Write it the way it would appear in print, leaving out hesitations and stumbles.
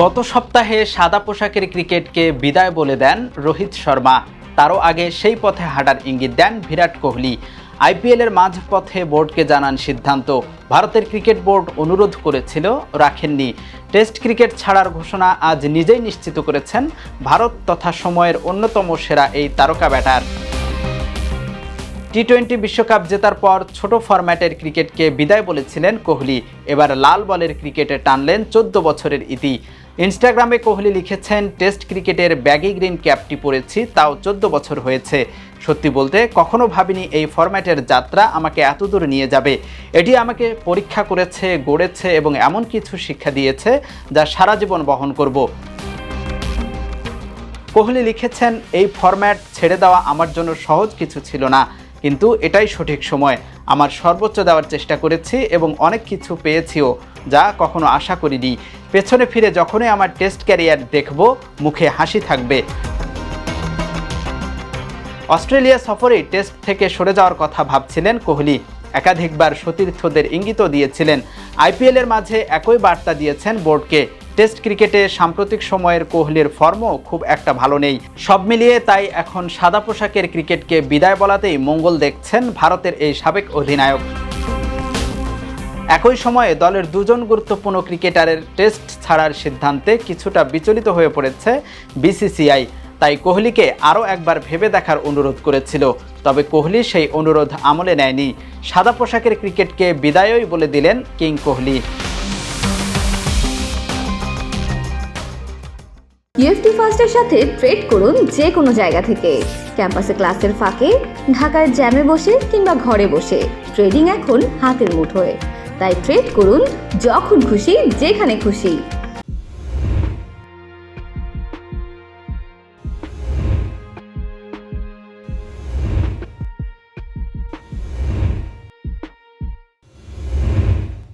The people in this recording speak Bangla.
গত সপ্তাহে সাদা পোশাকের ক্রিকেটকে বিদায় বলে দেন রোহিত শর্মা। তারও আগে সেই পথে হাঁটার ইঙ্গিত দেন বিরাট কোহলি। আইপিএলের মাঝপথে বোর্ডকে জানান সিদ্ধান্ত। ভারতের ক্রিকেট বোর্ড অনুরোধ করেছিল, রাখেননি। টেস্ট ক্রিকেট ছাড়ার ঘোষণা আজ নিজেই নিশ্চিত করেছেন ভারত তথা সময়ের অন্যতম সেরা এই তারকা ব্যাটার। টি-20 বিশ্বকাপ জেতার পর ছোট ফরম্যাটের ক্রিকেটকে বিদায় বলেছিলেন কোহলি। এবার লাল বলের ক্রিকেটে টানলেন 14 বছরের ইতি। ইনস্টাগ্রামে কোহলি লিখেছেন, টেস্ট ক্রিকেটের ব্যাগি গ্রিন ক্যাপটি পরেছি, তাও 14 বছর হয়েছে। সত্যি বলতে কখনো ভাবিনি এই ফরম্যাটের যাত্রা আমাকে এতদূর নিয়ে যাবে। এটি আমাকে পরীক্ষা করেছে, গড়েছে এবং এমন কিছু শিক্ষা দিয়েছে যা সারা জীবন বহন করব। কোহলি লিখেছেন, এই ফরম্যাট ছেড়ে দেওয়া আমার জন্য সহজ কিছু ছিল না, কিন্তু এটাই সঠিক সময়। আমার সর্বোচ্চ দেওয়ার চেষ্টা করেছি এবং অনেক কিছু পেয়েছিও, যা কখনো আশা করিনি। পেছনে ফিরে যখনই আমার টেস্ট ক্যারিয়ার দেখব, মুখে হাসি থাকবে। অস্ট্রেলিয়া সফরে টেস্ট থেকে সরে যাওয়ার কথা ভাবছিলেন কোহলি। একাধিকবার সতীর্থদের ইঙ্গিতও দিয়েছিলেন। আইপিএলের মাঝে একই বার্তা দিয়েছেন বোর্ডকে। টেস্ট ক্রিকেটে সাম্প্রতিক সময়ের কোহলির ফর্মও খুব একটা ভালো নেই। সব মিলিয়ে তাই এখন সাদা পোশাকের ক্রিকেটকে বিদায় বলাতেই মঙ্গল দেখছেন ভারতের এই সাবেক অধিনায়ক। একই সময়ে দলের দুজন গুরুত্বপূর্ণ ক্রিকেটারের টেস্ট ছাড়ার সিদ্ধান্তে কিছুটা বিচলিত হয়ে পড়েছে বিসিসিআই। তাই কোহলিকে আরও একবার ভেবে দেখার অনুরোধ করেছিল, তবে কোহলি সেই অনুরোধ আমলে নেয়নি। সাদা পোশাকের ক্রিকেটকে বিদায়ই বলে দিলেন কিং কোহলি। ইএফটি ফার্স্টের সাথে ট্রেড করুন যে কোনো জায়গা থেকে। ক্যাম্পাসে ক্লাসের ফাঁকে, ঢাকার জ্যামে বসে কিংবা ঘরে বসে, ট্রেডিং এখন হাতের মুঠোয়। তাই ট্রেড করুন যখন খুশি, যেখানে খুশি।